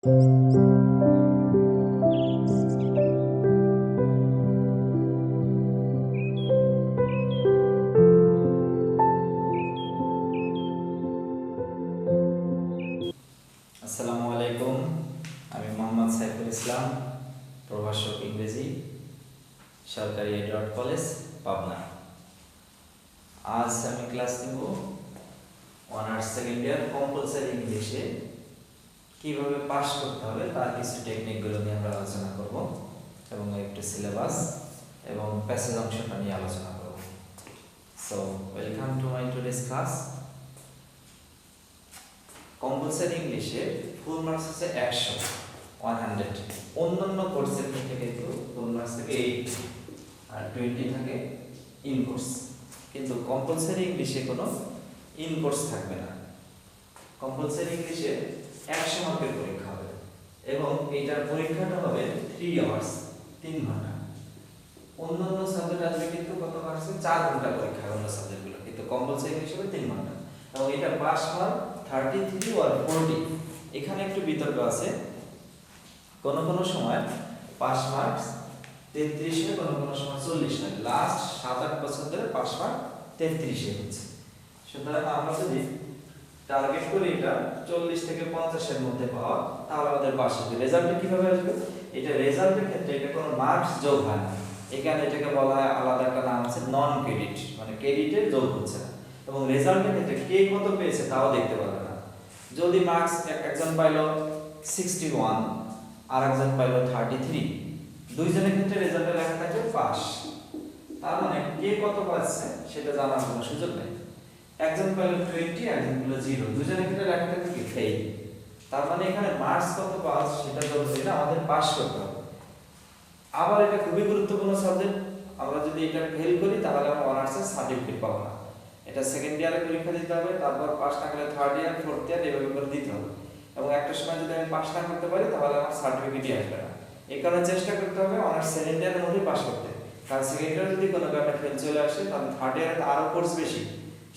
আসসালামু আলাইকুম, আমি মোহাম্মদ সাইফুল ইসলাম, প্রভাষক ইংরেজি, সরকারি এডওয়ার্ড কলেজ, পাবনা। আজ আমি ক্লাস নেব অনার্স সেকেন্ড ইয়ার কম্পালসারি ইংলিশে কিভাবে পাস করতে হবে তার কিছু টেকনিকগুলো নিয়ে আমরা আলোচনা করব এবং একটু সিলেবাস এবং প্যাসেজ অংশটা নিয়ে আলোচনা করব। So welcome to my today's class. Compulsory ইংলিশে ফুল মার্কস হচ্ছে 100 অন্যান্য কোর্সের থেকে কিন্তু ফুল মার্কস থেকে 80 আর 20 থাকে ইন কোর্স, কিন্তু কম্পালসারি ইংলিশে কোনো ইন কোর্স থাকবে না। কম্পালসারি ইংলিশে 100 মার্কের পরীক্ষা হবে এবং এইটার পরীক্ষাটা হবে 3 আওয়ার্স, 3 ঘন্টা। অন্যান্য সাবজেক্ট আসবে কিন্তু কত মার্কসে 4 ঘন্টা পরীক্ষা অন্য সাবজেক্টগুলো, কিন্তু কম্পালসারি ইংলিশ হবে 3 ঘন্টা এবং এটা পাস মার্ক 33 or 40। এখানে একটু বিতর্ক আছে, কোন সময় পাস মার্কস 33 হয়, কোন সময় 40 হয়। লাস্ট 7-8 বছর ধরে পাস মার্ক 33 হচ্ছে। সুতরাং আমরা যদি টার্গেট করি এটা 40 থেকে 50 এর মধ্যে পাওয়া, তাহলে আমাদের পাস হবে। রেজাল্টে কিভাবে আসবে? এটা রেজাল্টের ক্ষেত্রে এটা কোনো মার্কস যোগ হয় না, এখানে এটাকে বলা হয় আলাদা একটা নাম আছে নন ক্রেডিট, মানে ক্রেডিটের যোগ হচ্ছে না। এবং রেজাল্টের ক্ষেত্রে কে কত পেয়েছে তাও দেখতে পারবে না। যদি মার্কস একজন পাইলো 61 আর একজন পাইলো 33, দুইজনের ক্ষেত্রে রেজাল্টে লেখা থাকবে পাস, তার মানে কে কত পাচ্ছে সেটা জানার কোনো সুযোগ নেই। একজন পাইলো 20, একজন পাইলো 0, দুইজনের ক্ষেত্রে লেখা থাকবে কি ফেল। তার মানে এখানে মার্কস কত পাস সেটা জরুরি না, আমাদের পাস করতে হবে। আবার এটা খুবই গুরুত্বপূর্ণ সাবজেক্ট, আমরা যদি এটা ফেল করি তাহলে আমরা অনার্সের সার্টিফিকেট পাবো না। এটা সেকেন্ড ইয়ারে পরীক্ষা দিতে হবে, তারপর পাস না করলে থার্ড ইয়ার, ফোর্থ ইয়ার এভাবে করে দিতে হবে। এবং একটা সময় যদি আমি পাস না করতে পারি তাহলে আমার সার্টিফিকেটই আসবে না। এই কারণে চেষ্টা করতে হবে অনার্স সেকেন্ড ইয়ারের মধ্যেই পাস করতে। কারণ সেকেন্ড ইয়ারে যদি কোনো কারণে ফেল চলে আসে তাহলে থার্ড ইয়ারে আরো কোর্স বেশি,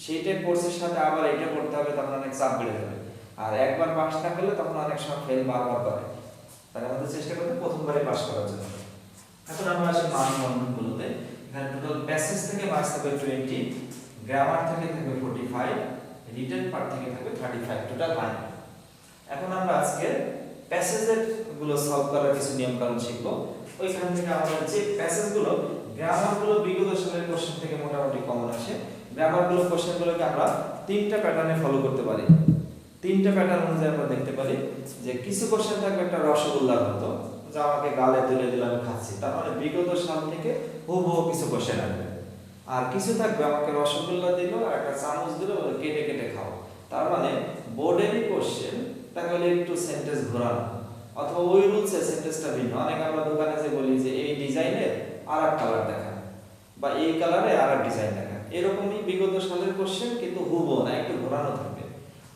সেইটা কোর্সের সাথে আবার এটা করতে হবে, তখন অনেক চাপ বেড়ে যাবে। আর একবার পাস না করলে তখন অনেক সময় ফেল বারবার করে, তাহলে আমাদের চেষ্টা করতে প্রথমবারে পাস করার জন্য। এখন আমরা আসি মানদণ্ডগুলোতে। এখানে টোটাল প্যাসেজ থেকে মার্কস থাকবে 20, গ্রামার থেকে থাকবে 45, রিটেন পার্ট থেকে থাকবে 35, টোটাল 100। এখন আমরা আজকে প্যাসেজের গুলো সলভ করার কিছু নিয়ম কানুন শিখব। ওইখান থেকে আমরা যে প্যাসেজগুলো গ্রামারগুলো বিগত সালের কোশ্চেন থেকে মোটামুটি কমন আসে, গ্রামারগুলো কোশ্চেনগুলোকে আমরা তিনটা প্যাটার্নে ফলো করতে পারি। তিনটা প্যাটার্ন অনুযায়ী আমরা দেখতে পারি যে কিছু কোশ্চেন থাকবে একটা রসগোল্লার মতো, যা আমাকে গালে তুলে দিলে আমি খাচ্ছি, তার মানে বিগত সাল থেকে হুবহু কিছু কোশ্চেন আসবে। আর কিছু থাকবে আমাকে রসগোল্লা দিল আর একটা চামচ দিল, কেটে কেটে খাও, তার মানে বোর্ডেরই কোশ্চেন, তাহলে একটু সেন্টেন্স ঘোরানো অথবা ওই রুলসে সেন্টেন্সটা ভিন্ন। অনেক আমরা দোকানে যে বলি যে এই ডিজাইনের আরেক কালার দেখান বা এই কালারে আরেক ডিজাইন দেখান, এরকমই বিগত সালের কোশ্চেন, কিন্তু হুবহু না, একটু ঘোরানো থাকবে।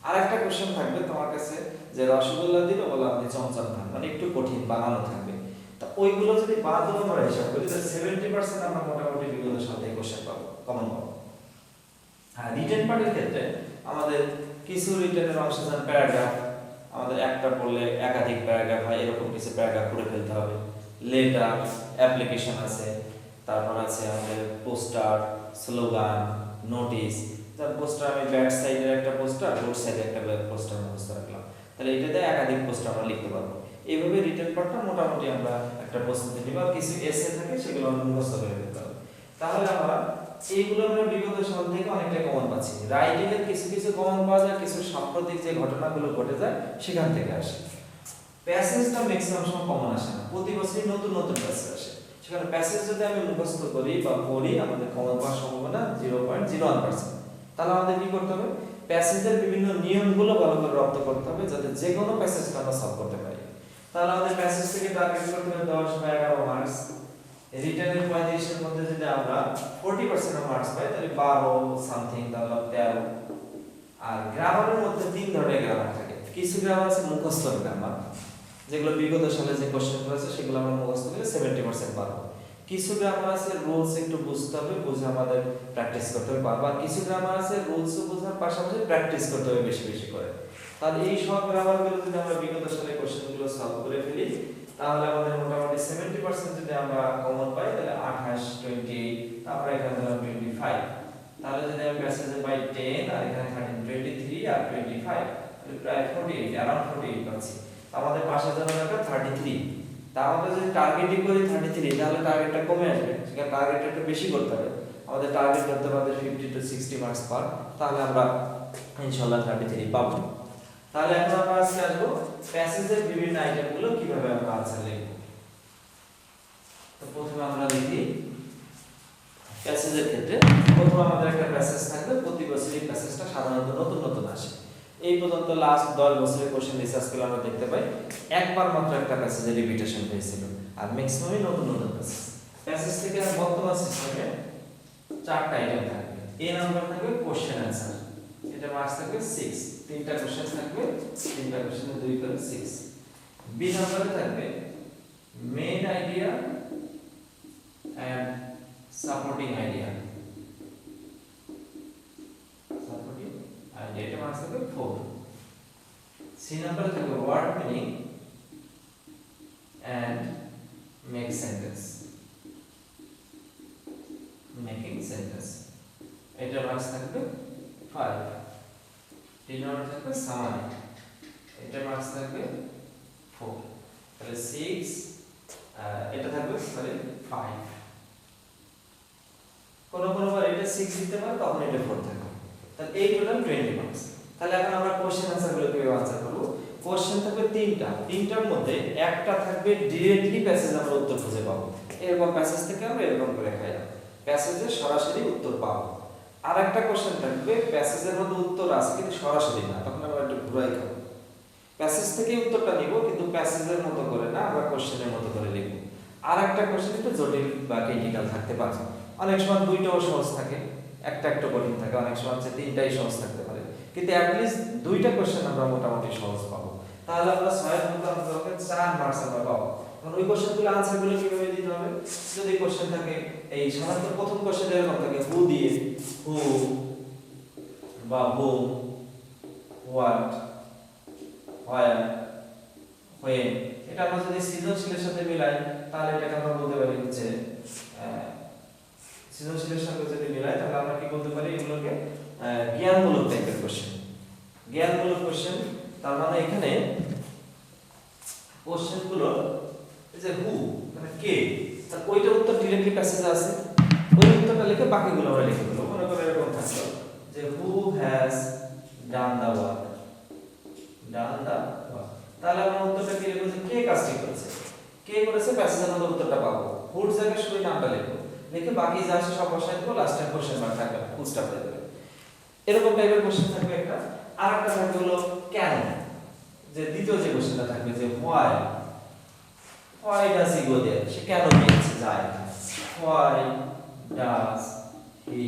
আরেকটা কোশ্চেন থাকবে তোমার কাছে যে রসগোল্লা দিল বলে আপনি চমচম খান, মানে একটু কঠিন বানানো থাকবে। তা ওইগুলো যদি বাদ আমরা হিসাব করি তাহলে 70% আমরা মোটামুটি বিগত সাল থেকে কোশ্চেন পাবো, কমন পাবো। আর রিটেন পার্টের ক্ষেত্রে আমাদের কিছু রিটেনের অংশ যেমন প্যারাগ্রাফ, আমাদের একটা পড়লে একাধিক প্যারাগ্রাফ হয়, এরকম কিছু প্যারাগ্রাফ পড়ে ফেলতে হবে। লেটার, অ্যাপ্লিকেশন আছে, তারপর আছে আমাদের পোস্টার, স্লোগান, নোটিশ। যার পোস্টার আমি ব্যাক সাইডের একটা পোস্টার, রোড সাইডে একটা পোস্টার মুখস্থ রাখলাম, তাহলে এটাতে একাধিক পোস্টার আমরা লিখতে পারবো। এইভাবে রিটেন পার্টটা মোটামুটি আমরা একটা প্রস্তুতি নিব। আর কিছু এসে থাকে সেগুলো আমরা মুখস্থ করে ফেলতে হবে। তাহলে আমরা এইগুলো আমরা বিগত সাল থেকে অনেকটা কমন পাচ্ছি। রাইটিং এর কিছু কিছু কমন পাওয়া যায়, কিছু সাম্প্রতিক যে ঘটনাগুলো ঘটে যায় সেখান থেকে আসে। প্যাসেজটা ম্যাক্সিমাম সময় কমন আসে না, প্রতি বছরই নতুন নতুন প্যাসেজ আসে। সেখানে প্যাসেজ যদি আমি মুখস্থ করি বা পড়ি, আমাদের কমন পাওয়ার সম্ভাবনা 0.01%। তাহলে আমাদের কি করতে হবে? প্যাসেজের বিভিন্ন নিয়মগুলো ভালো করে রপ্ত করতে হবে, যাতে যে কোনো প্যাসেজটা আমরা সলভ করতে পারি। তাহলে আমাদের প্যাসেজ থেকে টার্গেট করতে হবে 10 বা 11 মার্কস। রিটেনের 35 এর মধ্যে যদি আমরা 40% মার্কস পাই তাহলে 12 সামথিং, তাহলে 13। আর গ্রামারের মধ্যে তিন ধরনের গ্রামার থাকে। কিছু গ্রামার আছে মুখস্থ গ্রামার, যেগুলো বিগত সালে যে কোশ্চেনগুলো আছে সেগুলো আমরা মুখস্থ করলে 70% পারবো। কিছু গ্রামার আছে রুলস একটু বুঝতে হবে, বুঝে আমাদের প্র্যাকটিস করতে হবে পারবো। আর কিছু গ্রামার আছে রুলস বোঝার পাশাপাশি প্র্যাকটিস করতে হবে বেশি বেশি করে। তাহলে এই সব গ্রামারগুলো যদি আমরা বিগত সালের কোশ্চেনগুলো সলভ করে ফেলি তাহলে আমাদের মোটামুটি 70% যদি আমরা কমন পাই তাহলে 28 28 তারপর এখানে দিলাম 25 তাহলে যদি আমি প্যাসেজে পাই 10 আর এখানে 13 23 আর 25 তাহলে প্রায় 48 अराउंड 48 পাচ্ছি আমাদের পাশে জন্য দরকার 33 তা আমরা যদি টার্গেটই করি 33 তাহলে টার্গেটটা কমে আসবে সেটা টার্গেটটা একটু বেশি করতে হবে আমাদের টার্গেট করতে হবে 50 to 60 মার্কস পার তাহলে আমরা ইনশাআল্লাহ 33 পাবো তাহলে এখন আমরা আজকে আসবো প্যাসেজের বিভিন্ন আইটেমগুলো কিভাবে আমরা আনসার লিখব তো প্রথমে আমরা লিখি প্যাসেজের ক্ষেত্রে প্রথমে আমাদের একটা প্যাসেজ থাকবে প্রতি বছর এই প্যাসেজটা সাধারণত নতুন নতুন আসে এই পর্যন্ত লাস্ট 10 বছরের কোশ্চেন রিসার্চ করলে আমরা দেখতে পাই একবার মাত্র একটা প্যাসেজের রিপিটেশন হয়েছিল আর ম্যাক্সিমামই নতুন নতুন প্যাসেজ প্যাসেজ থেকে বর্তমান সিস্টেমে চারটা আইটেম থাকবে এ নাম্বার থাকবে কোশ্চেন অ্যানসার এটা মার্কস থাকবে 6 তিনটা কোশ্চেন থাকবে তিনটা কোশ্চেনে 2 করে 6 বি নাম্বারে থাকবে main idea and supporting idea এটা মার্কস থাকবে 4 সি নাম্বারে থাকবে word meaning and make sentence making sentence এটা মার্কস থাকবে 5 তিন নম্বর থাকবে সামারি এটা মার্কস থাকবে 4 তাহলে 6 এটা থাকবে সরি 5 কোনবার এটা 6 দিতে পারে তখন এটা 4 থাকবে তাহলে এই টোটাল 20 মার্কস তাহলে এখন আমরা কোশ্চেন আনসার গুলো কিভাবে আনসার করব কোশ্চেন থাকবে তিনটার মধ্যে একটা থাকবে ডাইরেক্টলি প্যাসেজ আমরা উত্তর খুঁজে পাবো এরকম প্যাসেজ থেকে আমরা এরকম করে খাইলাম প্যাসেজে সরাসরি উত্তর পাবো আর একটা কোশ্চেন থাকবে প্যাসেজের মধ্যে উত্তর আছে কিন্তু সরাসরি না তখন আমরা একটু ঘুরাই খাবো প্যাসেজ থেকে উত্তরটা নিব কিন্তু প্যাসেজের মতো করে না আমরা কোশ্চেনের মতো করে লিখব আর একটা কোশ্চেন একটু জটিল বা ক্রিটিক্যাল থাকতে পারে অনেক সময় দুইটাও সহজ থাকে একটা কঠিন থাকে অনেক সময় হচ্ছে তিনটাই সহজ থাকতে পারে কিন্তু অ্যাট লিস্ট দুইটা কোশ্চেন আমরা মোটামুটি সহজ পাবো তাহলে আমরা 6 এর মধ্যে আমাদের 4 মার্কস আমরা পাবো এখন ওই কোশ্চেনগুলো আনসারগুলো কিভাবে দিতে হবে যদি কোশ্চেন থাকে এই সাধারণত প্রথম কোশ্চেন এরকম থাকে হু দিয়ে হু বা whom what where when এটা আমরা যদি সৃজনশীলের সাথে মিলাই তাহলে এটাকে আমরা বলতে পারি হচ্ছে সৃজনশীলের সাথে যদি মিলাই তাহলে আমরা কি বলতে পারি এগুলোকে জ্ঞানমূলক টাইপের কোশ্চেন জ্ঞানমূলক কোশ্চেন তার মানে এখানে কোশ্চেনগুলো এই যে হু মানে কে তার ওইটার উত্তর ডাইরেক্টলি প্যাসেজে আছে ওই উত্তরটা লিখে বাকিগুলো আমরা লিখে দেব মনে করে এরকম থাকলো যে who has done the work তাহলে আমরা উত্তরটা কি লিখব যে কে কাজটি করেছে কে করেছে প্যাসেজের মধ্যে উত্তরটা পাবো হুর জায়গায় শুধু নামটা লিখব লিখে বাকি যা আছে সব বসাই দেব লাস্টে কোশ্চেন মার্ক থাকবে ফুল স্টপ দিয়ে দেব এরকম টাইপের কোশ্চেন থাকবে একটা আরেকটা থাকবে হলো কেন যে দ্বিতীয় যে কোশ্চেনটা থাকবে যে why does he go there সে কেন গিয়েছে যায় why does he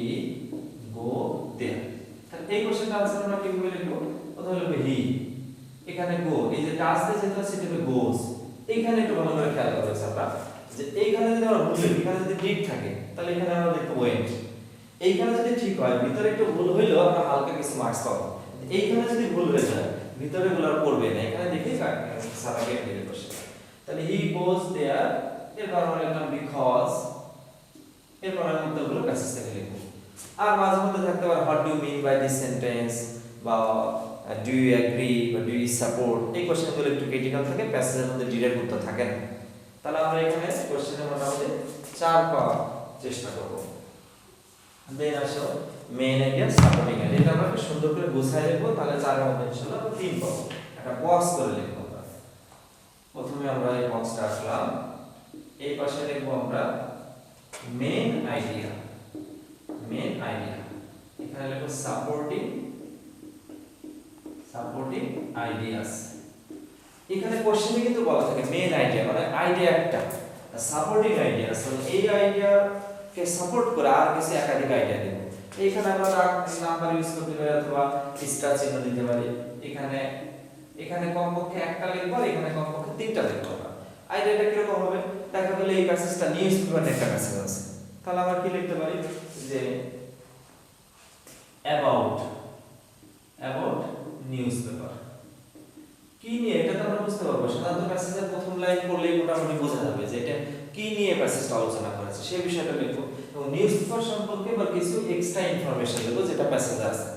go there তাহলে এই কোশ্চেনটা আনসার আমরা কিভাবে লিখব প্রথমে লিখব he এখানে go এই যে does তে যেটা সেটা হবে goes এইখানে একটু ভালো করে খেয়াল করবেন আমরা যে এইখানে যদি আমরা ভুল লিখি এখানে যদি ঠিক থাকে তাহলে এখানে আমরা লিখব went এইখানে যদি ঠিক হয় ভিতরে একটু ভুল হইলেও আমরা হালকা কিছু মার্কস পাবো এইখানে যদি ভুল হয়ে যায় ভিতরে গুলো পড়বে না এখানে দেখি সারা গেট দিয়ে বসে তাহলে he goes there এরপর আমরা লিখলাম because এরপর আমরা উত্তরগুলো প্যাসেজ থেকে লিখব আর মাঝে মধ্যে থাকতে পারে what do you mean by this sentence বা do you agree বা do you support এই কোশ্চেনগুলো একটু ক্রিটিক্যাল থাকে প্যাসেজের মধ্যে ডাইরেক্ট উত্তর থাকে না তাহলে আমরা এখানে কোশ্চেনের মোটামুটি 4 পাওয়ার চেষ্টা করব দেন আসো মেইন আইডিয়া সাপোর্টিং আইডিয়া এটা আমরা সুন্দর করে বুঝাই দেব তাহলে 4 এর মধ্যে ইনশাআল্লাহ 3 পাবো একটা বক্স করে লিখব আমরা প্রথমে আমরা এই বক্সটা আঁকলাম এই পাশে লিখব আমরা মেইন আইডিয়া এখানে লিখব সাপোর্টিং আইডিয়াস এখানে কোশ্চেনে কিন্তু বলা থাকে মেইন আইডিয়া মানে আইডিয়া একটা সাপোর্টিং আইডিয়াস মানে এই আইডিয়া কে সাপোর্ট করে আর কিছু একাধিক আইডিয়া দেব এইখানে আমরা নাম্বার ইউজ করতে পারি অথবা স্টার চিহ্ন দিতে পারি এখানে কমপক্ষে একটা লিখব আর এখানে কমপক্ষে তিনটা লিখব আমরা আইডিয়াটা কি রকম হবে দেখা গেল এই প্যাসেজটা নিউজ পেপারে একটা প্যাসেজ আছে তাহলে আমরা কি লিখতে পারি যে অ্যাবাউট নিউজ পেপার কি নিয়ে এটা তো আমরা বুঝতে পারবো, সাধারণত প্যাসেজের প্রথম লাইন পড়লেই মোটামুটি বোঝা যাবে যে এটা কি নিয়ে প্যাসেজটা আলোচনা করেছে, সেই বিষয়টা লিখবো। এবং নিউজ পেপার সম্পর্কে বা কিছু এক্সট্রা ইনফরমেশন দেবো যেটা প্যাসেজে আছে।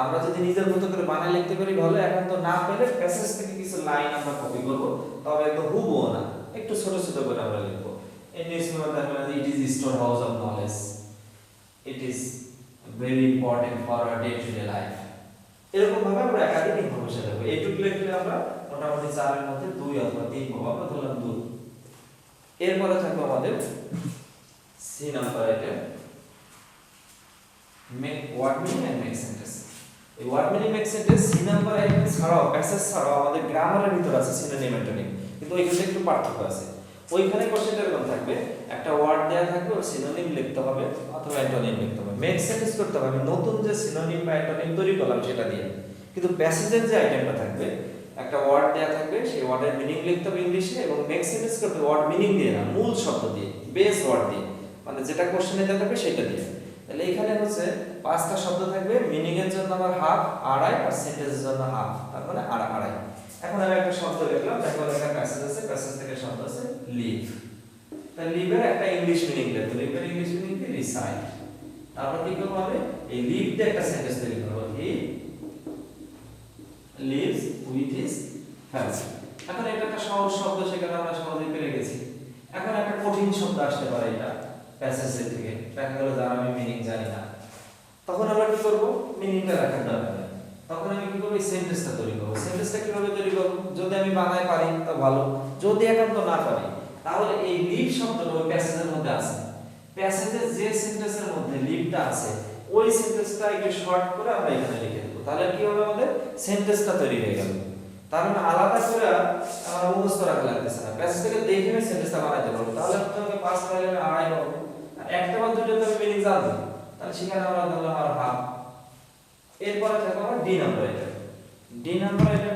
আমরা যদি নিজের মতো করে বানায় লিখতে পারি ভালো, এখন তো না পেলে প্যাসেজ থেকে কিছু লাইন আমরা কপি করব, তবে একদম হুবহু না, একটু ছোট ছোট করে আমরা লিখবো। এই নিউজ পেপার দেখবেন যে it is store house of knowledge, it is very important for our day to day life, এরকম ভাবে আমরা একাধিক ইনফরমেশন দেবো। এইটুকু লিখলে আমরা মোটামুটি 4 এর মধ্যে 2 অথবা 3 পাবো, আমরা ধরলাম 2। এরপরে থাকবে আমাদের C number item, make word meaning and make sentence. এই word meaning make sentence C number item ছাড়াও, প্যাসেজ ছাড়াও আমাদের গ্রামারের ভিতর আছে সিনোনিম অ্যান্টোনিম, কিন্তু ওইখানে একটু পার্থক্য আছে। ওইখানে কোশ্চেনটা এরকম থাকবে, একটা ওয়ার্ড দেয়া থাকবে, ওর সিনোনিম লিখতে হবে অথবা অ্যান্টোনিম লিখতে হবে, মেক সেন্টেন্স করতে হবে নতুন যে সিনোনিম বা অ্যান্টোনিম তৈরি করলাম সেটা দিয়ে। কিন্তু প্যাসেজের যে আইটেমটা থাকবে, একটা ওয়ার্ড দেয়া থাকবে, সেই ওয়ার্ডের মিনিং লিখতে হবে ইংলিশে, এবং মেক সেন্টেন্স করতে ওয়ার্ড মিনিং দিয়ে না, মূল শব্দ দিয়ে, বেস ওয়ার্ড দিয়ে, মানে যেটা কোশ্চেনে দেওয়া থাকবে সেটা দিয়ে। তাহলে এখানে হচ্ছে 5টা শব্দ থাকবে, মিনিং এর জন্য আমার হাফ, আড়াই, আর সেন্টেন্সের জন্য হাফ, তার মানে আড়াই। এখন আমি একটা শব্দ লিখলাম, দেখো একটা প্যাসেজ আছে, প্যাসেজ থেকে শব্দ আছে লিভ। তাহলে লিভের একটা ইংলিশ মিনিং লিখতে, লিভের ইংলিশ মিনিং কি রিসাইট। তারপর কি করব আমি, এই লিভ দিয়ে একটা সেন্টেন্স তৈরি করব, he lives with his family. এখন এটা একটা সহজ শব্দ, সেখানে আমরা সহজেই পেরে গেছি। এখন একটা কঠিন শব্দ আসতে পারে এটা প্যাসেজের থেকে, দেখা গেল যার আমি মিনিং জানি না, তখন আমরা কি করব, মিনিংটা রাখার দরকার নেই। তখন আমি কি করব, এই সেন্টেন্সটা তৈরি করব। সেন্টেন্সটা কিভাবে তৈরি করব, যদি আমি বানায় পারি তা ভালো, যদি একান্ত না পারি তাহলে এই লিভ শব্দটা ওই প্যাসেজের মধ্যে আছে, প্যাসেজের যে সেন্টেন্সের মধ্যে লিভটা আছে ওই সেন্টেন্সটা একটু শর্ট করে আমরা এখানে লিখে দেব। তাহলে কি হবে, আমাদের সেন্টেন্সটা তৈরি হয়ে গেল। তার মানে আলাদা করে আমার মুখস্থ রাখা লাগতেছে না, প্যাসেজ থেকে দেখে আমি সেন্টেন্সটা বানাইতে পারবো। তাহলে তোমাকে 5 পাইলে আমি আড়াই পাবো, আর একটা বা দুটো তো মিনিং জানবো, তাহলে সেখানে আমরা ধরলাম আর হাফ। এরপরে থাকবে আমার D number item. D number item